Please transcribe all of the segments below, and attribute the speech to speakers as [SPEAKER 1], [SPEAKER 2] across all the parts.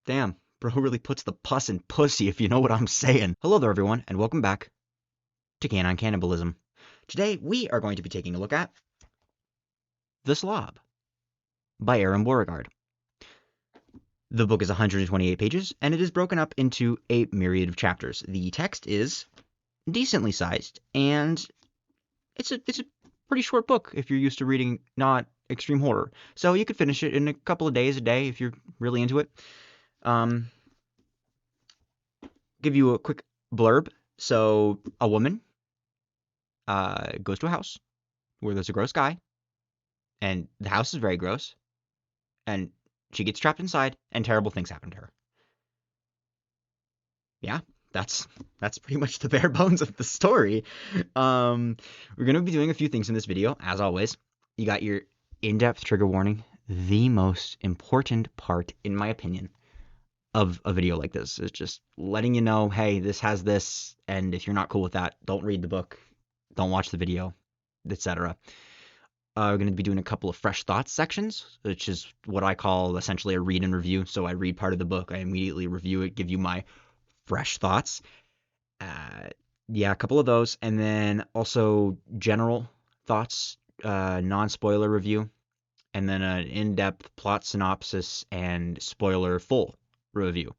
[SPEAKER 1] Damn, bro really puts the pus in pussy, if you know what I'm saying. Hello there, everyone, and welcome back to Canon Cannibalism. Today, we are going to be taking a look at The Slob by Aron Beauregard. The book is 128 pages, and it is broken up into a myriad of chapters. The text is decently sized, and it's a pretty short book if you're used to reading not extreme horror. So you could finish it in a couple of days, a day, if you're really into it. Um, give you a quick blurb. So, a woman goes to a house where there's a gross guy, and the house is very gross, and she gets trapped inside, and terrible things happen to her. Yeah, that's pretty much the bare bones of the story. We're gonna be doing a few things in this video, as always. You got your in-depth trigger warning, the most important part, in my opinion, of a video like this is just letting you know, hey, this has this, and if you're not cool with that, don't read the book, don't watch the video, etc. We're going to be doing a couple of fresh thoughts sections, which is what I call essentially a read and review. So I read part of the book, I immediately review it, give you my fresh thoughts. Yeah, a couple of those, and then also general thoughts, non-spoiler review, and then an in-depth plot synopsis and spoiler full review.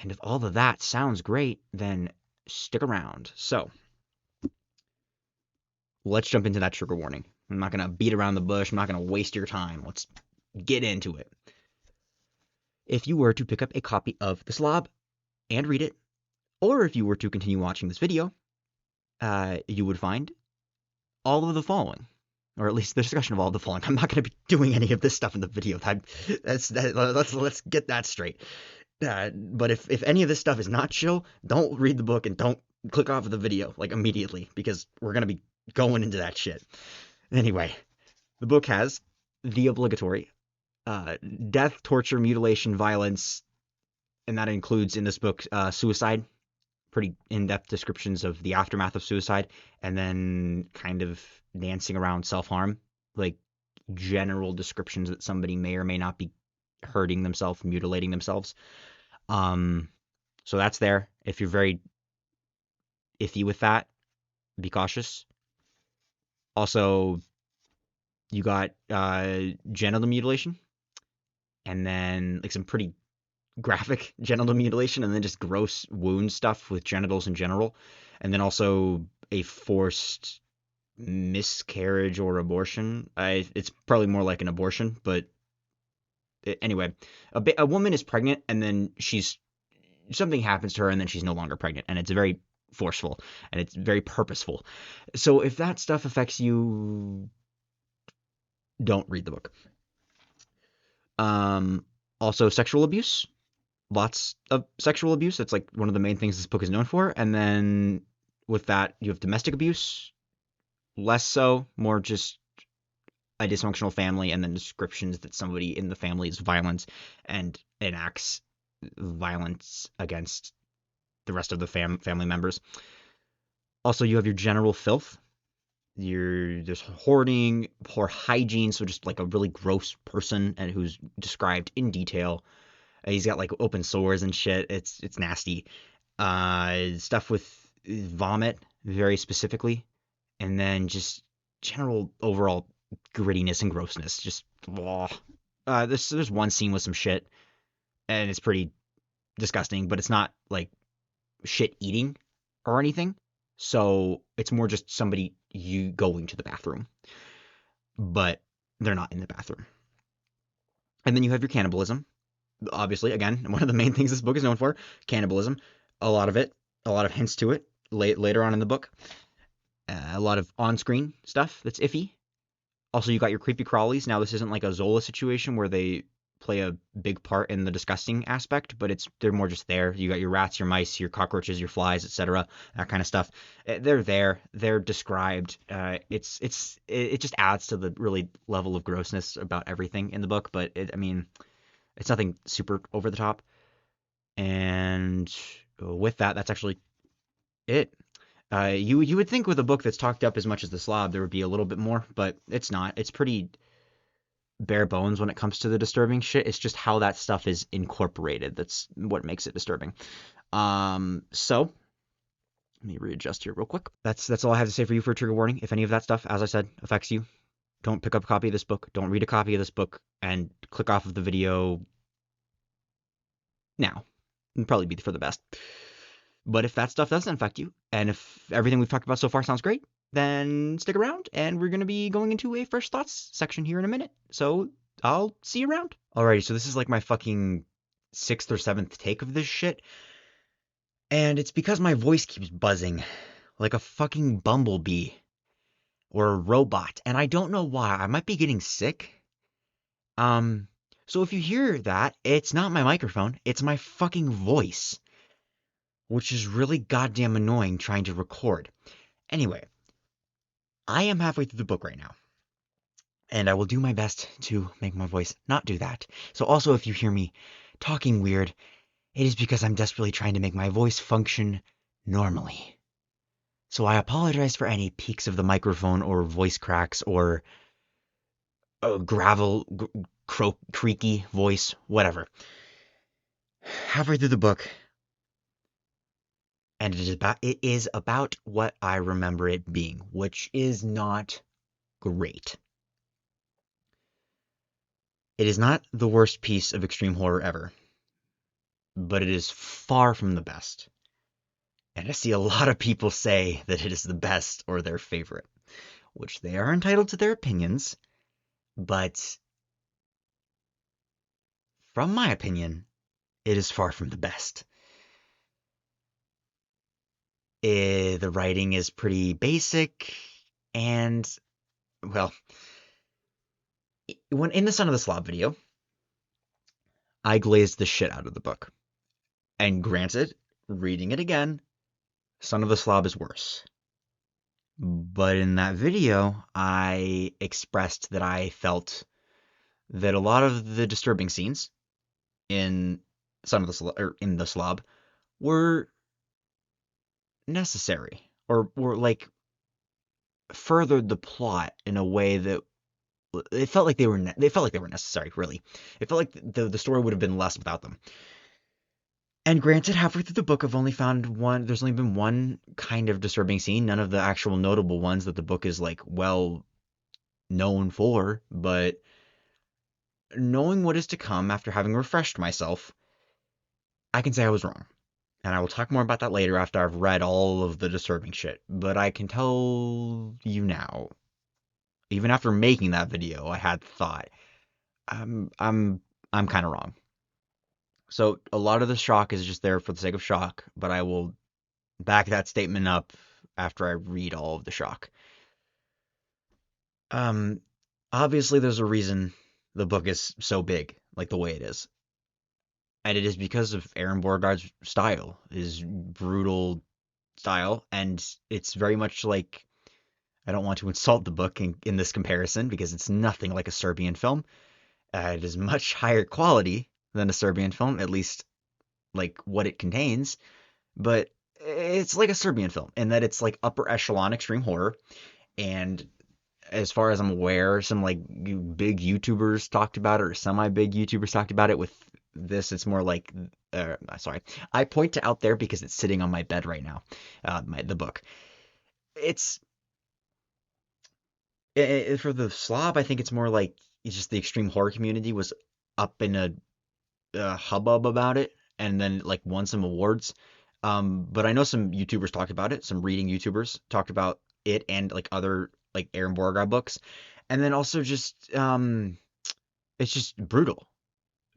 [SPEAKER 1] And if all of that sounds great, then stick around. So let's jump into that trigger warning. I'm not going to beat around the bush. I'm not going to waste your time. Let's get into it. If you were to pick up a copy of The Slob and read it, or if you were to continue watching this video, you would find all of the following, or at least the discussion of all of the following. I'm not going to be doing any of this stuff in the video. Let's get that straight. But if any of this stuff is not chill, don't read the book and don't click off of the video like immediately, because we're going to be going into that shit. Anyway, the book has the obligatory death, torture, mutilation, violence, and that includes in this book suicide, pretty in-depth descriptions of the aftermath of suicide, and then kind of dancing around self-harm, like general descriptions that somebody may or may not be hurting themselves, mutilating themselves. So that's there. If you're very iffy with that, be cautious. Also, you got genital mutilation, and then like some pretty graphic genital mutilation, and then just gross wound stuff with genitals in general, and then also a forced miscarriage or abortion. It's probably more like an abortion, but anyway, a woman is pregnant, and then something happens to her, and then she's no longer pregnant, and it's very forceful, and it's very purposeful. So if that stuff affects you, don't read the book. Also, sexual abuse. Lots of sexual abuse. That's like one of the main things this book is known for. And then with that, you have domestic abuse. Less so, more just a dysfunctional family, and then descriptions that somebody in the family is violent and enacts violence against the rest of the family members. Also, you have your general filth. There's hoarding, poor hygiene, so just like a really gross person, and who's described in detail. He's got like open sores and shit. It's nasty. Stuff with vomit, very specifically, and then just general overall grittiness and grossness. Just there's one scene with some shit, and it's pretty disgusting, but it's not like shit eating or anything. So it's more just somebody you going to the bathroom, but they're not in the bathroom. And then you have your cannibalism. Obviously, again, one of the main things this book is known for, cannibalism. A lot of it, a lot of hints to it later on in the book. A lot of on-screen stuff that's iffy. Also, you got your creepy crawlies. Now, this isn't like a Zola situation where they play a big part in the disgusting aspect, but they're more just there. You got your rats, your mice, your cockroaches, your flies, etc., that kind of stuff. They're there. They're described. It just adds to the really level of grossness about everything in the book. But it's nothing super over the top. And with that, that's actually it. You would think with a book that's talked up as much as The Slob, there would be a little bit more, but it's not. It's pretty bare bones when it comes to the disturbing shit. It's just how that stuff is incorporated. That's what makes it disturbing. So let me readjust here real quick. That's all I have to say for you for a trigger warning. If any of that stuff, as I said, affects you, don't pick up a copy of this book. Don't read a copy of this book and click off of the video now. It'd probably be for the best. But if that stuff doesn't affect you, and if everything we've talked about so far sounds great, then stick around, and we're going to be going into a fresh thoughts section here in a minute. So I'll see you around. Alrighty, so this is like my fucking 6th or 7th take of this shit. And it's because my voice keeps buzzing like a fucking bumblebee or a robot. And I don't know why. I might be getting sick. So if you hear that, it's not my microphone, it's my fucking voice, which is really goddamn annoying trying to record. Anyway, I am halfway through the book right now, and I will do my best to make my voice not do that. So also, if you hear me talking weird, it is because I'm desperately trying to make my voice function normally. So I apologize for any peaks of the microphone or voice cracks or creaky voice, whatever. Halfway through the book, and it is about what I remember it being, which is not great. It is not the worst piece of extreme horror ever, but it is far from the best. And I see a lot of people say that it is the best or their favorite, which they are entitled to their opinions, but from my opinion, it is far from the best. The writing is pretty basic, and, well, when in the Son of the Slob video, I glazed the shit out of the book. And granted, reading it again, Son of the Slob is worse. But in that video, I expressed that I felt that a lot of the disturbing scenes in in the Slob were necessary, or were like furthered the plot in a way that it felt like they were necessary. Really, it felt like the story would have been less without them. And granted, halfway through the book, I've only found one. There's only been one kind of disturbing scene. None of the actual notable ones that the book is like well known for. But knowing what is to come after having refreshed myself, I can say I was wrong. And I will talk more about that later after I've read all of the disturbing shit. But I can tell you now, even after making that video, I had thought I'm kind of wrong. So a lot of the shock is just there for the sake of shock, but I will back that statement up after I read all of the shock. Obviously there's a reason the book is so big, like the way it is. And it is because of Aron Beauregard's style, his brutal style, and it's very much like, I don't want to insult the book in this comparison because it's nothing like a Serbian film. It is much higher quality than a Serbian film, at least like what it contains, but it's like a Serbian film in that it's like upper echelon extreme horror. And as far as I'm aware, some like big YouTubers talked about it, or semi-big YouTubers talked about it. With this, it's more like, sorry, I point to out there because it's sitting on my bed right now. The book. It's for the Slob. I think it's more like it's just the extreme horror community was up in a hubbub about it, and then like won some awards. But I know some YouTubers talked about it. Some reading YouTubers talked about it and like other like Aron Beauregard books, and then also just it's just brutal,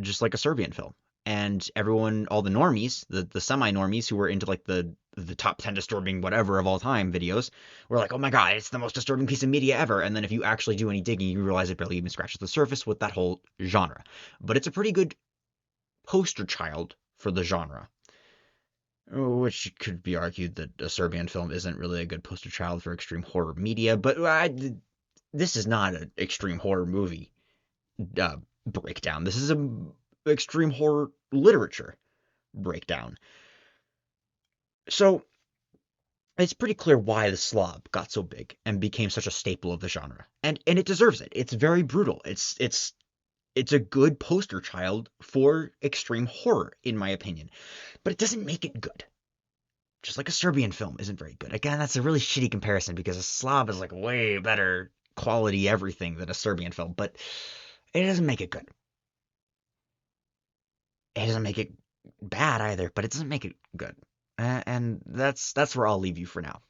[SPEAKER 1] just like a Serbian film. And everyone, all the normies, the semi-normies who were into like the top 10 disturbing whatever of all time videos, were like, oh my god, it's the most disturbing piece of media ever. And then if you actually do any digging, you realize it barely even scratches the surface with that whole genre. But it's a pretty good poster child for the genre. Which could be argued that a Serbian film isn't really a good poster child for extreme horror media, but this is not an extreme horror movie breakdown. This is a extreme horror literature breakdown. So it's pretty clear why the Slob got so big and became such a staple of the genre, and it deserves it. It's very brutal. It's it's a good poster child for extreme horror, in my opinion. But it doesn't make it good. Just like a Serbian film isn't very good. Again, that's a really shitty comparison because a Slob is like way better quality everything than a Serbian film, but it doesn't make it good. It doesn't make it bad either, but it doesn't make it good. And that's where I'll leave you for now.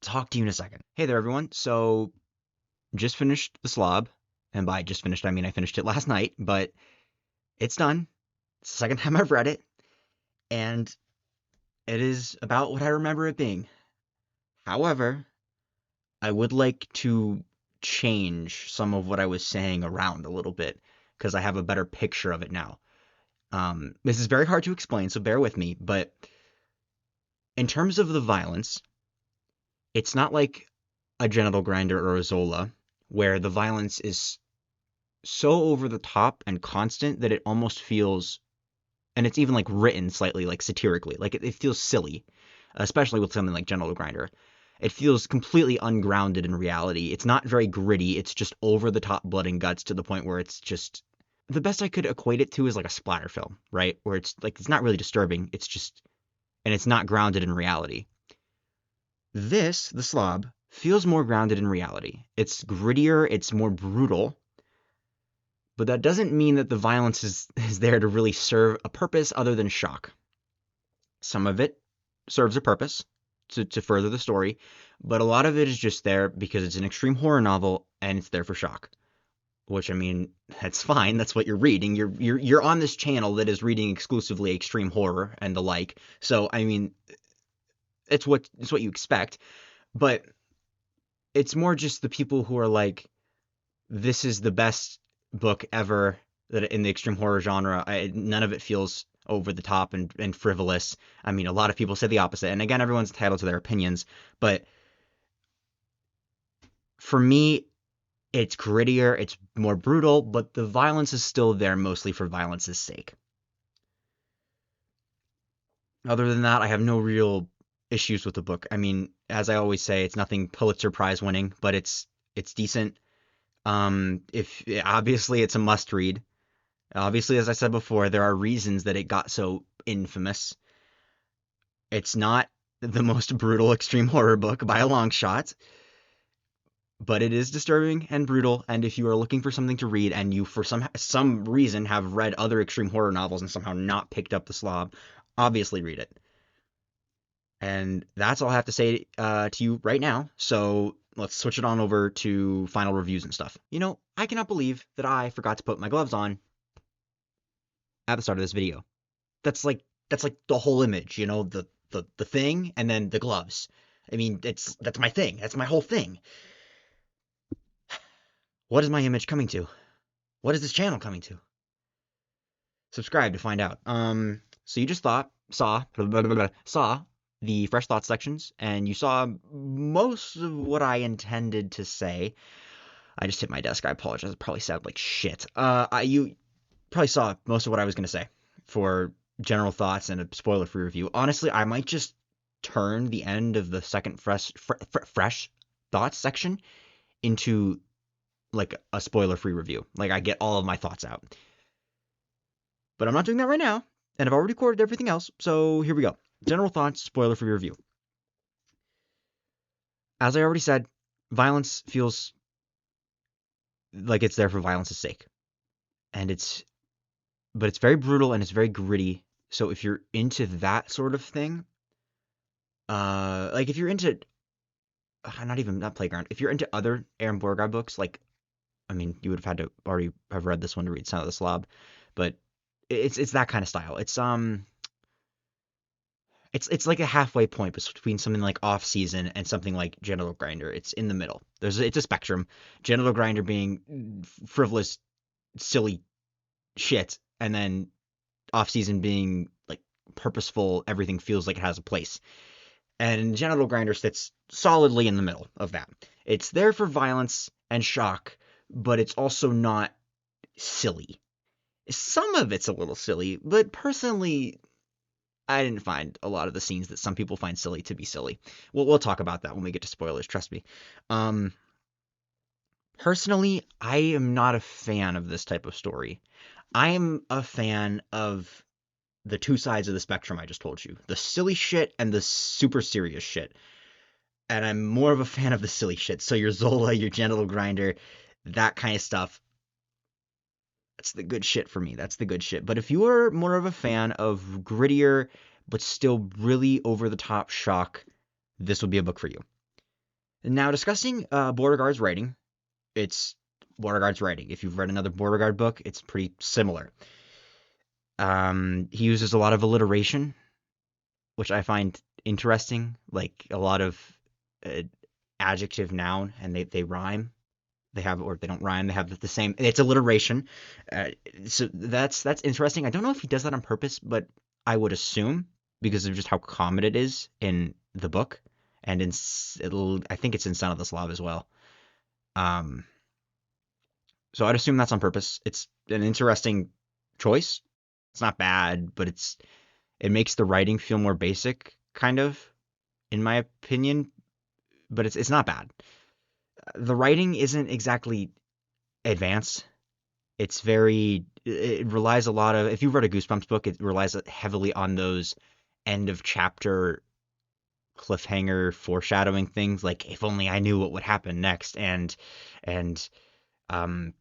[SPEAKER 1] Talk to you in a second. Hey there, everyone. So, just finished the Slob, and by just finished, I mean I finished it last night, but it's done. It's the second time I've read it, and it is about what I remember it being. However, I would like to change some of what I was saying around a little bit because I have a better picture of it now. This is very hard to explain, so bear with me, but in terms of the violence, it's not like a Genital Grinder or a Zola, where the violence is so over the top and constant that it almost feels, and it's even like written slightly like satirically, like it feels silly, especially with something like Genital Grinder. It feels completely ungrounded in reality. It's not very gritty. It's just over the top blood and guts to the point where it's just, the best I could equate it to is like a splatter film, right? Where it's like, it's not really disturbing. It's just, and it's not grounded in reality. This, the Slob, feels more grounded in reality. It's grittier, it's more brutal, but that doesn't mean that the violence is there to really serve a purpose other than shock. Some of it serves a purpose to further the story, but a lot of it is just there because it's an extreme horror novel and it's there for shock. Which, I mean, that's fine. That's what you're reading. You're on this channel that is reading exclusively extreme horror and the like. So, I mean, it's what you expect. But it's more just the people who are like, this is the best book ever that in the extreme horror genre. None of it feels over the top and frivolous. I mean, a lot of people say the opposite. And again, everyone's entitled to their opinions. But for me, it's grittier, it's more brutal, but the violence is still there mostly for violence's sake. Other than that, I have no real issues with the book. I mean, as I always say, it's nothing Pulitzer Prize winning, but it's decent. If obviously it's a must read. Obviously, as I said before, there are reasons that it got so infamous. It's not the most brutal extreme horror book by a long shot, but it is disturbing and brutal. And if you are looking for something to read and you for some reason have read other extreme horror novels and somehow not picked up the Slob, obviously read it. And that's all I have to say to you right now. So let's switch it on over to final reviews and stuff. You know, I cannot believe that I forgot to put my gloves on at the start of this video. That's like the whole image, you know, the thing and then the gloves. I mean, that's my thing. That's my whole thing. What is my image coming to? What is this channel coming to? Subscribe to find out. So you just saw the Fresh Thoughts sections, and you saw most of what I intended to say. I just hit my desk. I apologize. It probably sounded like shit. You probably saw most of what I was going to say for general thoughts and a spoiler-free review. Honestly, I might just turn the end of the second Fresh Thoughts section into like a spoiler-free review. Like I get all of my thoughts out. But I'm not doing that right now, and I've already recorded everything else, so here we go. General thoughts, spoiler-free review. As I already said, violence feels like it's there for violence's sake. And but it's very brutal and it's very gritty. So if you're into that sort of thing, like if you're into, not Playground, if you're into other Aron Beauregard books, like, I mean, you would have had to already have read this one to read Son of the Slob, but it's that kind of style. It's like a halfway point between something like Off Season and something like Genital Grinder. It's in the middle. It's a spectrum. Genital Grinder being frivolous, silly shit, and then Off Season being like purposeful. Everything feels like it has a place. And Genital Grinder sits solidly in the middle of that. It's there for violence and shock, but it's also not silly. Some of it's a little silly, but personally, I didn't find a lot of the scenes that some people find silly to be silly. We'll talk about that when we get to spoilers, trust me. Personally, I am not a fan of this type of story. I am a fan of the two sides of the spectrum I just told you, the silly shit and the super serious shit. And I'm more of a fan of the silly shit. So your Zola, your Genital Grinder, that kind of stuff. That's the good shit for me. That's the good shit. But if you are more of a fan of grittier, but still really over the top shock, this would be a book for you. Now, discussing Beauregard's writing, it's Beauregard's writing. If you've read another Beauregard book, it's pretty similar. He uses a lot of alliteration, which I find interesting, like a lot of uh, adjective noun, and they rhyme. They have, or they don't rhyme. They have the same. It's alliteration. Uh, so that's interesting. I don't know if he does that on purpose, but I would assume because of just how common it is in the book, and I think it's in Son of the Slob as well. Um, so I'd assume that's on purpose. It's an interesting choice. It's not bad, but it makes the writing feel more basic, kind of, in my opinion. But it's not bad. The writing isn't exactly advanced. It relies a lot of, if you've read a Goosebumps book, it relies heavily on those end of chapter cliffhanger foreshadowing things, like if only I knew what would happen next, and um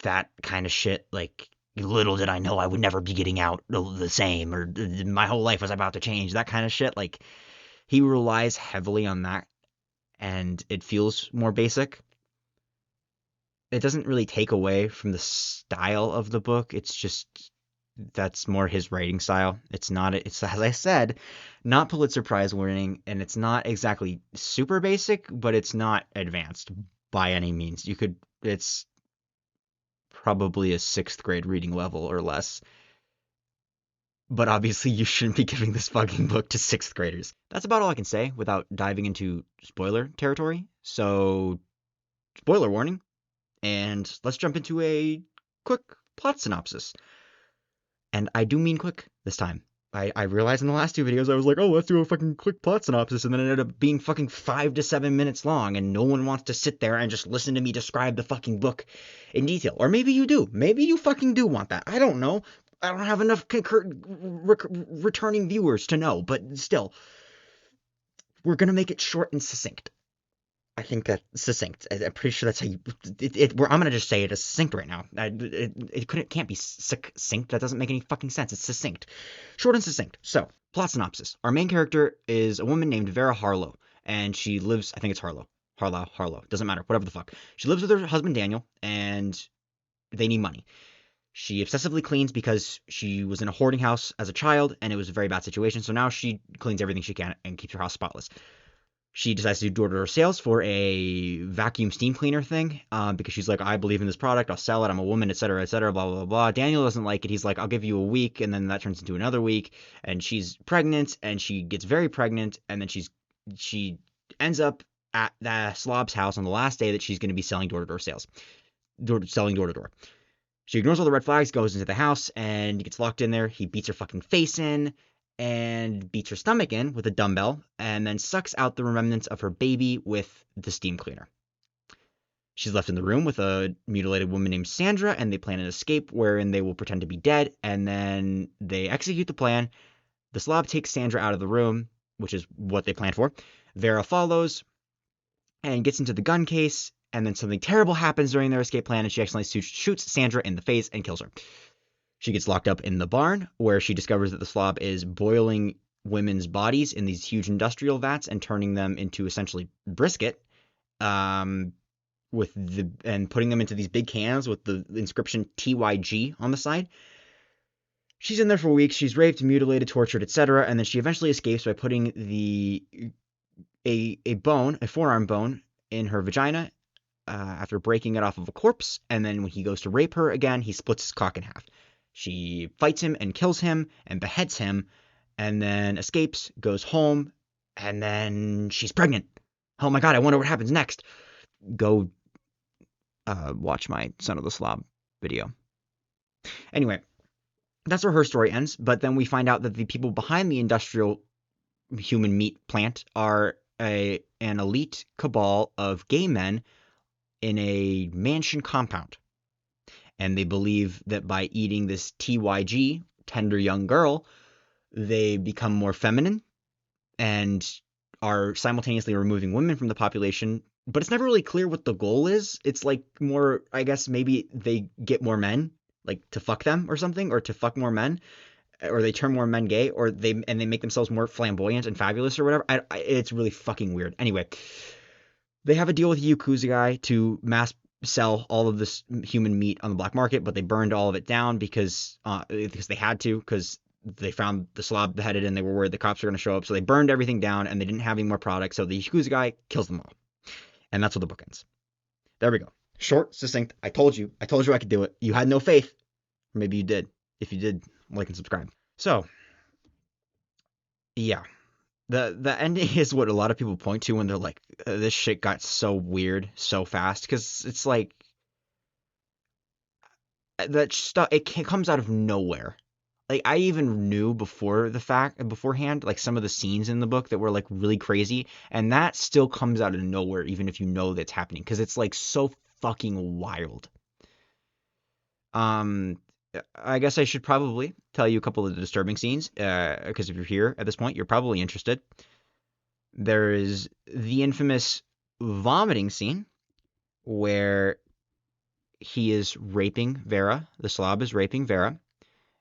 [SPEAKER 1] that kind of shit, like little did I know I would never be getting out the same, or my whole life was about to change, that kind of shit. Like, he relies heavily on that, and it feels more basic. It doesn't really take away from the style of the book. It's just that's more his writing style. It's, as I said, not Pulitzer Prize winning, and it's not exactly super basic, but it's not advanced by any means. It's probably a sixth grade reading level or less. But obviously, you shouldn't be giving this fucking book to sixth graders. That's about all I can say without diving into spoiler territory. So, spoiler warning, and let's jump into a quick plot synopsis. And I do mean quick this time. I realized in the last two videos I was like, oh, let's do a fucking quick plot synopsis, and then it ended up being fucking 5 to 7 minutes long, and no one wants to sit there and just listen to me describe the fucking book in detail. Or maybe you do. Maybe you fucking do want that. I don't know. I don't have enough returning viewers to know, but still, we're gonna make it short and succinct. I think that succinct. I'm pretty sure that's how you. I'm gonna just say it as succinct right now. Can't be succinct. That doesn't make any fucking sense. It's succinct, short and succinct. So, plot synopsis. Our main character is a woman named Vera Harlow, and she lives. I think it's Harlow. Doesn't matter. Whatever the fuck. She lives with her husband Daniel, and they need money. She obsessively cleans because she was in a hoarding house as a child, and it was a very bad situation. So now she cleans everything she can and keeps her house spotless. She decides to do door-to-door sales for a vacuum steam cleaner thing, because she's like, I believe in this product, I'll sell it, I'm a woman, etc., blah, blah, blah. Daniel doesn't like it. He's like, I'll give you a week, and then that turns into another week, and she's pregnant, and she gets very pregnant, and then she ends up at the Slob's house on the last day that she's going to be selling door-to-door sales, selling door-to-door. She ignores all the red flags, goes into the house, and gets locked in there. He beats her fucking face in, and beats her stomach in with a dumbbell, and then sucks out the remnants of her baby with the steam cleaner. She's left in the room with a mutilated woman named Sandra, and they plan an escape wherein they will pretend to be dead, and then they execute the plan. The Slob takes Sandra out of the room, which is what they planned for. Vera follows and gets into the gun case, and then something terrible happens during their escape plan, and she accidentally shoots Sandra in the face and kills her. She gets locked up in the barn, where she discovers that the Slob is boiling women's bodies in these huge industrial vats and turning them into essentially brisket, and putting them into these big cans with the inscription TYG on the side. She's in there for weeks. She's raped, mutilated, tortured, etc., and then she eventually escapes by putting a forearm bone, in her vagina, after breaking it off of a corpse. And then when he goes to rape her again, he splits his cock in half. She fights him and kills him and beheads him, and then escapes, goes home, and then she's pregnant. Oh my god, I wonder what happens next. Go watch my Son of the Slob video. Anyway, that's where her story ends, but then we find out that the people behind the industrial human meat plant are an elite cabal of gay men in a mansion compound. And they believe that by eating this TYG, tender young girl, they become more feminine and are simultaneously removing women from the population. But it's never really clear what the goal is. It's like more, I guess maybe they get more men, like to fuck them or something, or to fuck more men, or they turn more men gay, or they make themselves more flamboyant and fabulous or whatever. It's really fucking weird. Anyway, they have a deal with a Yakuza guy to mass sell all of this human meat on the black market, but they burned all of it down because they had to, because they found the slob beheaded and they were worried the cops were going to show up. So they burned everything down and they didn't have any more products. So the Yakuza guy kills them all. And that's what the book ends. There we go. Short, succinct. I told you. I told you I could do it. You had no faith. Or maybe you did. If you did, like and subscribe. So, yeah. The ending is what a lot of people point to when they're like, this shit got so weird so fast. Because it's like, that stuff, it comes out of nowhere. Like, I even knew beforehand, like some of the scenes in the book that were like really crazy, and that still comes out of nowhere, even if you know that's happening, because it's like so fucking wild. Um, I guess I should probably tell you a couple of the disturbing scenes, because if you're here at this point, you're probably interested. There is the infamous vomiting scene where he is raping Vera. The slob is raping Vera,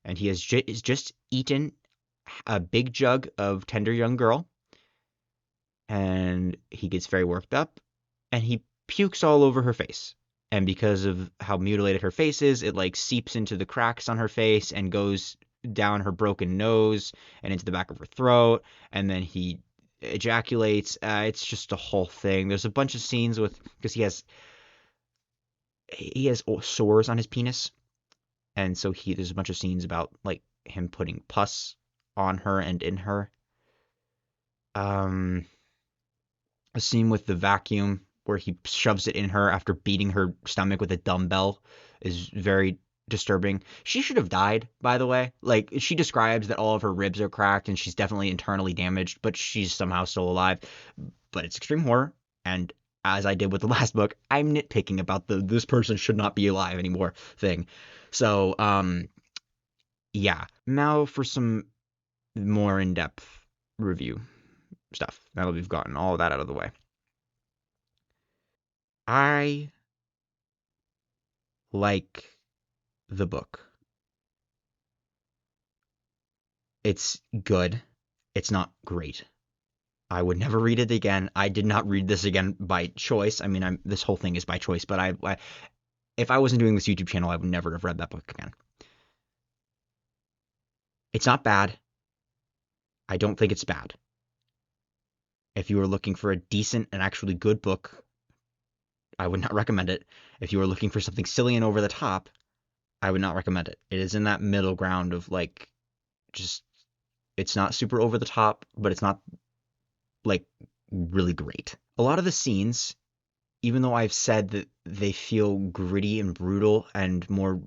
[SPEAKER 1] and he has just eaten a big jug of tender young girl, and he gets very worked up, and he pukes all over her face. And because of how mutilated her face is, it like seeps into the cracks on her face and goes down her broken nose and into the back of her throat, and then he ejaculates. It's just a whole thing. There's a bunch of scenes with, because he has sores on his penis, and so there's a bunch of scenes about like him putting pus on her and in her. Um, a scene with the vacuum where he shoves it in her after beating her stomach with a dumbbell is very disturbing. She should have died, by the way. Like, she describes that all of her ribs are cracked and she's definitely internally damaged, but she's somehow still alive. But it's extreme horror, and as I did with the last book, I'm nitpicking about the this person should not be alive anymore thing. So, yeah. Now for some more in-depth review stuff. Now that we've gotten all of that out of the way. I like the book. It's good. It's not great. I would never read it again. I did not read this again by choice. I mean, this whole thing is by choice, but if I wasn't doing this YouTube channel, I would never have read that book again. It's not bad. I don't think it's bad. If you were looking for a decent and actually good book, I would not recommend it. If you were looking for something silly and over the top, I would not recommend it. It is in that middle ground of like, just, it's not super over the top, but it's not like really great. A lot of the scenes, even though I've said that they feel gritty and brutal and more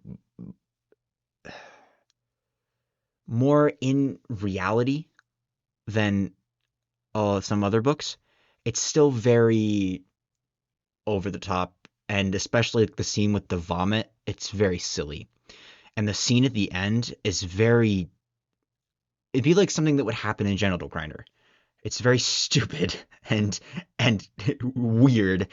[SPEAKER 1] in reality than some other books, it's still very over the top, and especially the scene with the vomit, it's very silly. And the scene at the end is it'd be like something that would happen in Genital Grinder. It's very stupid and weird.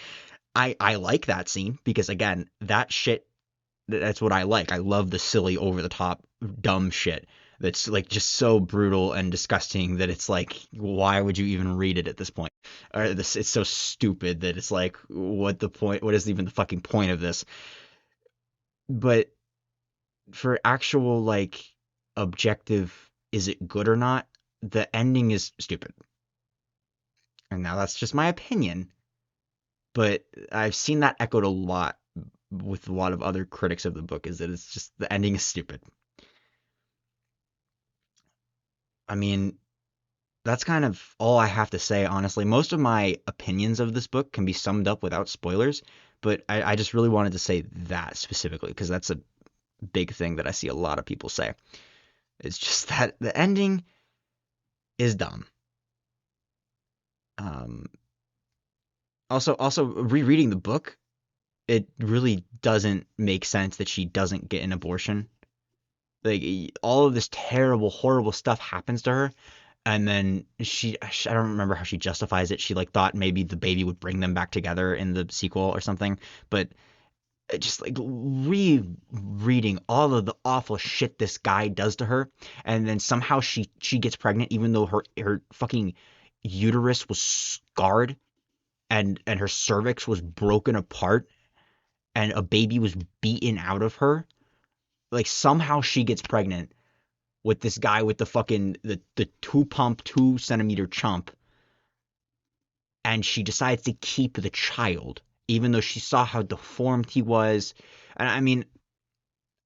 [SPEAKER 1] I like that scene because, again, that's what I like. I love the silly, over the top, dumb shit that's like just so brutal and disgusting that it's like, why would you even read it at this point? Or it's so stupid that it's like, what the point? What is even the fucking point of this? But for actual like objective, is it good or not? The ending is stupid. And now that's just my opinion, but I've seen that echoed a lot with a lot of other critics of the book, is that it's just the ending is stupid. I mean, that's kind of all I have to say, honestly. Most of my opinions of this book can be summed up without spoilers, but I just really wanted to say that specifically because that's a big thing that I see a lot of people say. It's just that the ending is dumb. Also rereading the book, it really doesn't make sense that she doesn't get an abortion. Like all of this terrible, horrible stuff happens to her, and then I don't remember how she justifies it. She like thought maybe the baby would bring them back together in the sequel or something, but just like rereading all of the awful shit this guy does to her, and then somehow she gets pregnant even though her fucking uterus was scarred and her cervix was broken apart and a baby was beaten out of her. Like somehow she gets pregnant with this guy with the fucking the two pump 2 centimeter chump, and she decides to keep the child even though she saw how deformed he was. And I mean,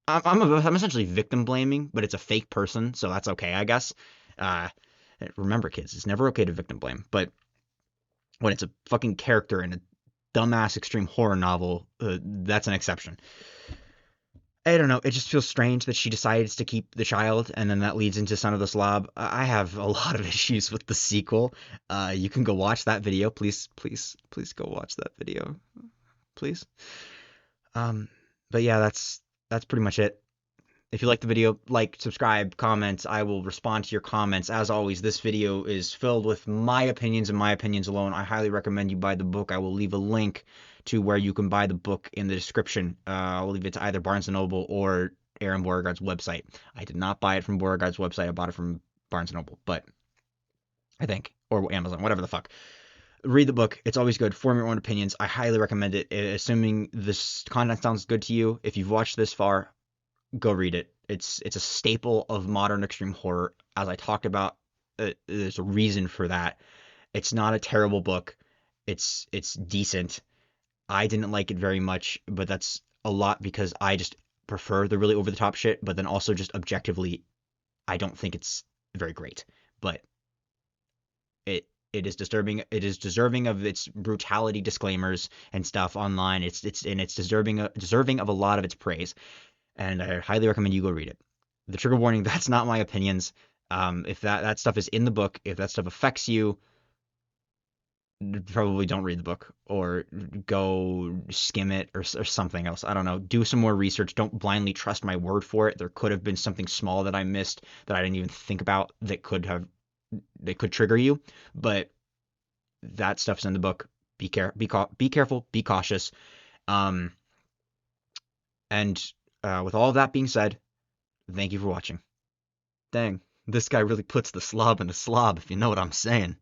[SPEAKER 1] I'm essentially victim blaming, but it's a fake person, so that's okay, I guess. Uh, Remember, kids, it's never okay to victim blame, but when it's a fucking character in a dumbass extreme horror novel, that's an exception. I don't know. It just feels strange that she decides to keep the child, and then that leads into Son of the Slob. I have a lot of issues with the sequel. You can go watch that video. Please, please, please go watch that video. Please. Um, but yeah, that's pretty much it. If you like the video, like, subscribe, comment. I will respond to your comments. As always, this video is filled with my opinions and my opinions alone. I highly recommend you buy the book. I will leave a link to where you can buy the book in the description. I'll leave it to either Barnes & Noble or Aron Beauregard's website. I did not buy it from Beauregard's website. I bought it from Barnes & Noble, but I think, or Amazon, whatever the fuck. Read the book. It's always good. Form your own opinions. I highly recommend it. Assuming this content sounds good to you, if you've watched this far, go read it. It's a staple of modern extreme horror. As I talked about, there's a reason for that. It's not a terrible book. It's decent. I didn't like it very much, but that's a lot because I just prefer the really over the top shit. But then also just objectively, I don't think it's very great. But it is disturbing. It is deserving of its brutality disclaimers and stuff online. It's deserving of a lot of its praise, and I highly recommend you go read it. The trigger warning, that's not my opinions. If that stuff is in the book, if that stuff affects you, probably don't read the book or go skim it or something else. I don't know. Do some more research. Don't blindly trust my word for it. There could have been something small that I missed that I didn't even think about that could trigger you, but that stuff's in the book. Be careful, be cautious. Um, and with all of that being said, thank you for watching. Dang, this guy really puts the slob in the slob, if you know what I'm saying.